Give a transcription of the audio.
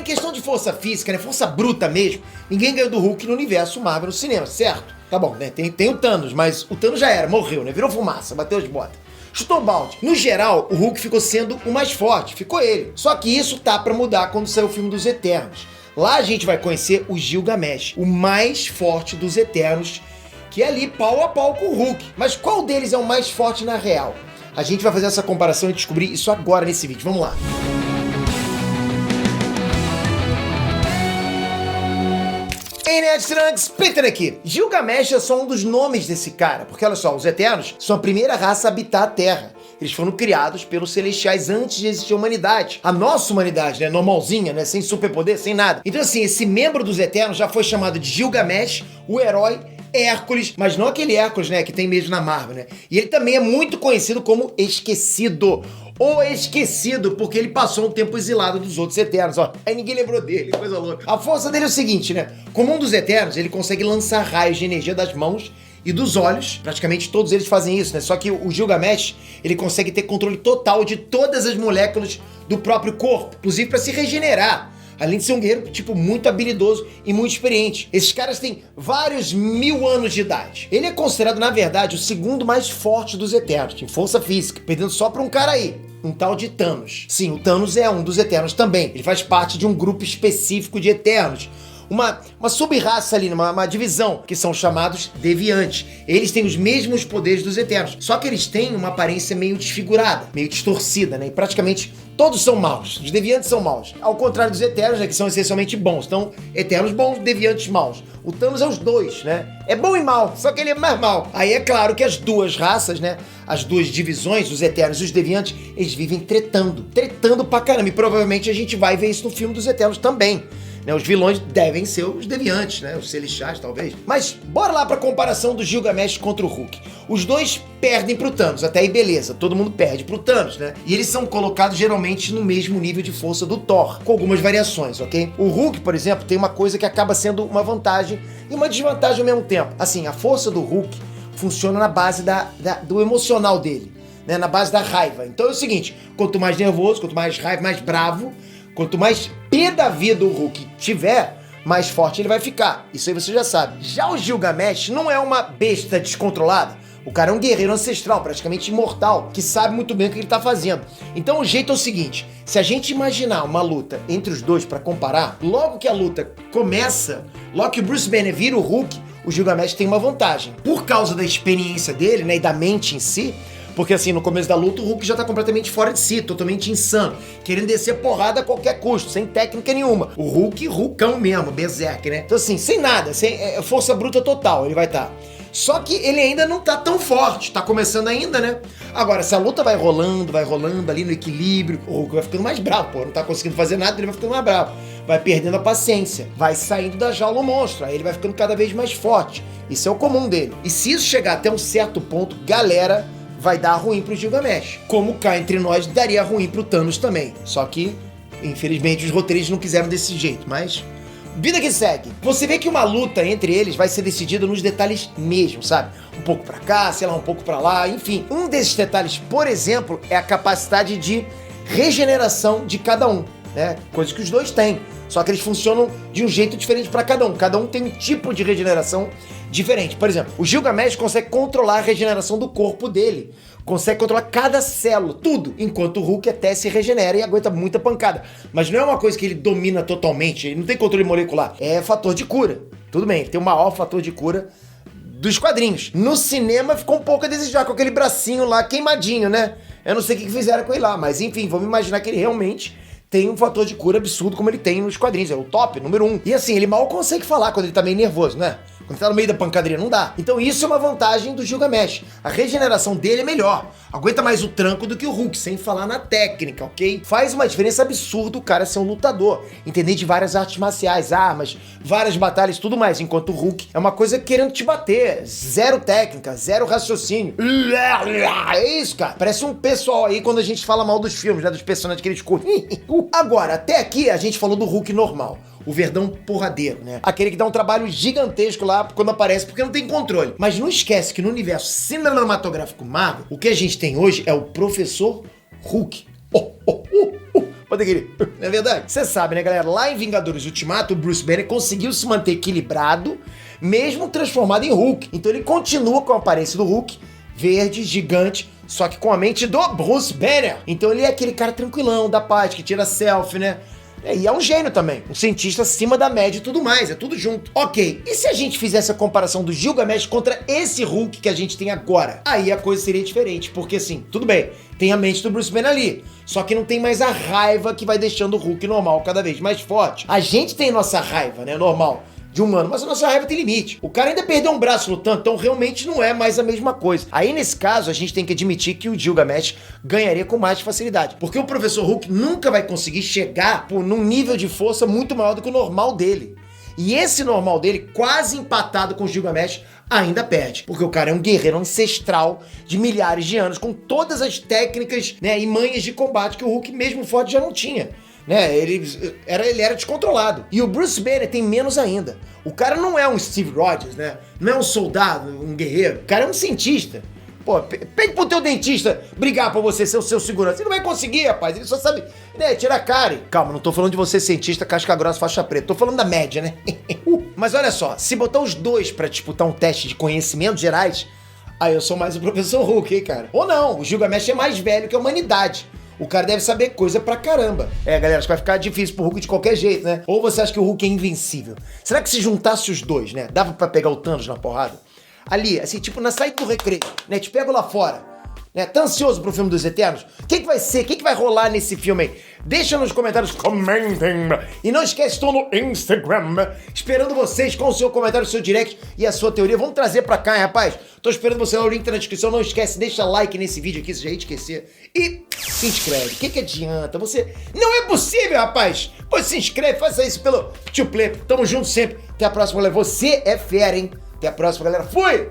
questão de força física, né? Força bruta mesmo. Ninguém ganhou do Hulk no universo Marvel no cinema, certo? Tá bom, né? Tem o Thanos, mas o Thanos já era, morreu, né? Virou fumaça, bateu as botas. Chutou o balde. No geral, o Hulk ficou sendo o mais forte, ficou ele. Só que isso tá pra mudar quando sair o filme dos Eternos. Lá a gente vai conhecer o Gilgamesh, o mais forte dos Eternos, que é ali pau a pau com o Hulk. Mas qual deles é o mais forte na real? A gente vai fazer essa comparação e descobrir isso agora nesse vídeo. Vamos lá. Ei, Nerd Trunks, Peter aqui. Gilgamesh é só um dos nomes desse cara, porque olha só, os Eternos são a primeira raça a habitar a Terra. Eles foram criados pelos Celestiais antes de existir a humanidade. A nossa humanidade, né, normalzinha, né, sem superpoder, sem nada. Então assim, esse membro dos Eternos já foi chamado de Gilgamesh, o herói Hércules, mas não aquele Hércules, né, que tem mesmo na Marvel, né? E ele também é muito conhecido como Esquecido. Ou Esquecido, porque ele passou um tempo exilado dos outros Eternos, ó. Aí ninguém lembrou dele, coisa louca. A força dele é o seguinte, né? Como um dos Eternos, ele consegue lançar raios de energia das mãos e dos olhos. Praticamente todos eles fazem isso, né? Só que o Gilgamesh, ele consegue ter controle total de todas as moléculas do próprio corpo, inclusive para se regenerar. Além de ser um guerreiro, tipo, muito habilidoso e muito experiente. Esses caras têm vários 1000 anos de idade. Ele é considerado, na verdade, o segundo mais forte dos Eternos, em força física, perdendo só pra um cara aí, um tal de Thanos. Sim, o Thanos é um dos Eternos também. Ele faz parte de um grupo específico de Eternos. Uma sub-raça ali, uma divisão, que são chamados Deviantes. Eles têm os mesmos poderes dos Eternos, só que eles têm uma aparência meio desfigurada, meio distorcida, né? E praticamente todos são maus. Os Deviantes são maus. Ao contrário dos Eternos, né, que são essencialmente bons. Então, Eternos bons, Deviantes maus. O Thanos é os dois, né? É bom e mal, só que ele é mais mal. Aí é claro que as duas raças, né? As duas divisões, os Eternos e os Deviantes, eles vivem tretando. Tretando pra caramba. E provavelmente a gente vai ver isso no filme dos Eternos também. Né, os vilões devem ser os Deviantes, né? Os Celestiais, talvez. Mas bora lá pra comparação do Gilgamesh contra o Hulk. Os dois perdem pro Thanos, até aí beleza. Todo mundo perde pro Thanos, né? E eles são colocados geralmente no mesmo nível de força do Thor, com algumas variações, ok? O Hulk, por exemplo, tem uma coisa que acaba sendo uma vantagem e uma desvantagem ao mesmo tempo. Assim, a força do Hulk funciona na base do emocional dele, né? Na base da raiva. Então é o seguinte, quanto mais nervoso, quanto mais raiva, mais bravo, quanto mais pé da vida o Hulk tiver, mais forte ele vai ficar. Isso aí você já sabe. Já o Gilgamesh não é uma besta descontrolada. O cara é um guerreiro ancestral, praticamente imortal, que sabe muito bem o que ele tá fazendo. Então o jeito é o seguinte, se a gente imaginar uma luta entre os dois pra comparar, logo que a luta começa, logo que o Bruce Banner vira o Hulk, o Gilgamesh tem uma vantagem. Por causa da experiência dele, né, e da mente em si, porque assim, no começo da luta, o Hulk já tá completamente fora de si, totalmente insano, querendo descer porrada a qualquer custo, sem técnica nenhuma. O Hulkão mesmo, berserk, né? Então assim, sem nada, sem força bruta total, ele vai estar. Só que ele ainda não tá tão forte, tá começando ainda, né? Agora, se a luta vai rolando ali no equilíbrio, o Hulk vai ficando mais bravo, pô, não tá conseguindo fazer nada, ele vai ficando mais bravo. Vai perdendo a paciência, vai saindo da jaula o monstro, aí ele vai ficando cada vez mais forte. Isso é o comum dele. E se isso chegar até um certo ponto, galera, vai dar ruim pro Gilgamesh. Como cá entre nós, daria ruim pro Thanos também. Só que, infelizmente, os roteiristas não quiseram desse jeito, mas vida que segue. Você vê que uma luta entre eles vai ser decidida nos detalhes mesmo, sabe? Um pouco pra cá, sei lá, um pouco pra lá, enfim. Um desses detalhes, por exemplo, é a capacidade de regeneração de cada um, né? Coisa que os dois têm. Só que eles funcionam de um jeito diferente pra cada um. Cada um tem um tipo de regeneração diferente. Por exemplo, o Gilgamesh consegue controlar a regeneração do corpo dele. Consegue controlar cada célula, tudo. Enquanto o Hulk até se regenera e aguenta muita pancada. Mas não é uma coisa que ele domina totalmente. Ele não tem controle molecular. É fator de cura. Tudo bem, ele tem o maior fator de cura dos quadrinhos. No cinema ficou um pouco a desejar com aquele bracinho lá queimadinho, né? Eu não sei o que fizeram com ele lá. Mas enfim, vamos imaginar que ele realmente tem um fator de cura absurdo como ele tem nos quadrinhos, é o top, número 1. E assim, ele mal consegue falar quando ele tá meio nervoso, né? Quando tá no meio da pancadaria, não dá. Então isso é uma vantagem do Gilgamesh. A regeneração dele é melhor. Aguenta mais o tranco do que o Hulk, sem falar na técnica, ok? Faz uma diferença absurda o cara ser um lutador. Entender de várias artes marciais, armas, várias batalhas e tudo mais. Enquanto o Hulk é uma coisa querendo te bater. Zero técnica, zero raciocínio. É isso, cara. Parece um pessoal aí quando a gente fala mal dos filmes, né? Dos personagens que eles curtem. Agora, até aqui a gente falou do Hulk normal. O Verdão porradeiro, né? Aquele que dá um trabalho gigantesco lá quando aparece, porque não tem controle. Mas não esquece que no universo cinematográfico Marvel, o que a gente tem hoje é o Professor Hulk. Pode querer. Não é verdade? Você sabe, né, galera? Lá em Vingadores Ultimato, o Bruce Banner conseguiu se manter equilibrado, mesmo transformado em Hulk. Então ele continua com a aparência do Hulk, verde, gigante, só que com a mente do Bruce Banner. Então ele é aquele cara tranquilão, da paz, que tira selfie, né? E é um gênio também, um cientista acima da média e tudo mais, é tudo junto. Ok, e se a gente fizesse a comparação do Gilgamesh contra esse Hulk que a gente tem agora? Aí a coisa seria diferente, porque assim, tudo bem, tem a mente do Bruce Banner ali, só que não tem mais a raiva que vai deixando o Hulk normal cada vez mais forte. A gente tem nossa raiva, né, normal, de humano, mas a nossa raiva tem limite. O cara ainda perdeu um braço lutando, então realmente não é mais a mesma coisa. Aí nesse caso, a gente tem que admitir que o Gilgamesh ganharia com mais facilidade, porque o Professor Hulk nunca vai conseguir chegar num nível de força muito maior do que o normal dele. E esse normal dele, quase empatado com o Gilgamesh, ainda perde. Porque o cara é um guerreiro ancestral de milhares de anos, com todas as técnicas, né, e manhas de combate que o Hulk, mesmo forte, já não tinha. Né, ele era descontrolado. E o Bruce Banner tem menos ainda. O cara não é um Steve Rogers, né? Não é um soldado, um guerreiro. O cara é um cientista. Pô, pede pro teu dentista brigar pra você ser o seu segurança. Ele não vai conseguir, rapaz. Ele só sabe, né, tirar cara. Calma, não tô falando de você cientista, casca grossa, faixa preta. Tô falando da média, né? Mas olha só, se botar os dois pra disputar um teste de conhecimentos gerais, aí eu sou mais o Professor Hulk, hein, cara? Ou não, o Gilgamesh é mais velho que a humanidade. O cara deve saber coisa pra caramba. Galera, acho que vai ficar difícil pro Hulk de qualquer jeito, né? Ou você acha que o Hulk é invencível? Será que se juntasse os dois, né? Dava pra pegar o Thanos na porrada? Ali, assim, tipo na saída do recreio, né? Te pego lá fora. Né? Tá ansioso pro filme dos Eternos? O que vai ser? O que vai rolar nesse filme aí? Deixa nos comentários, comentem. E não esquece, estou no Instagram, esperando vocês com o seu comentário, o seu direct e a sua teoria. Vamos trazer pra cá, hein, rapaz? Tô esperando você lá, o link tá na descrição. Não esquece, deixa like nesse vídeo aqui, se já ia esquecer. E se inscreve. O que adianta? Você... Não é possível, rapaz! Pô, se inscreve, faça isso pelo Tio Play. Tamo junto sempre. Até a próxima, galera. Você é fera, hein? Até a próxima, galera. Fui!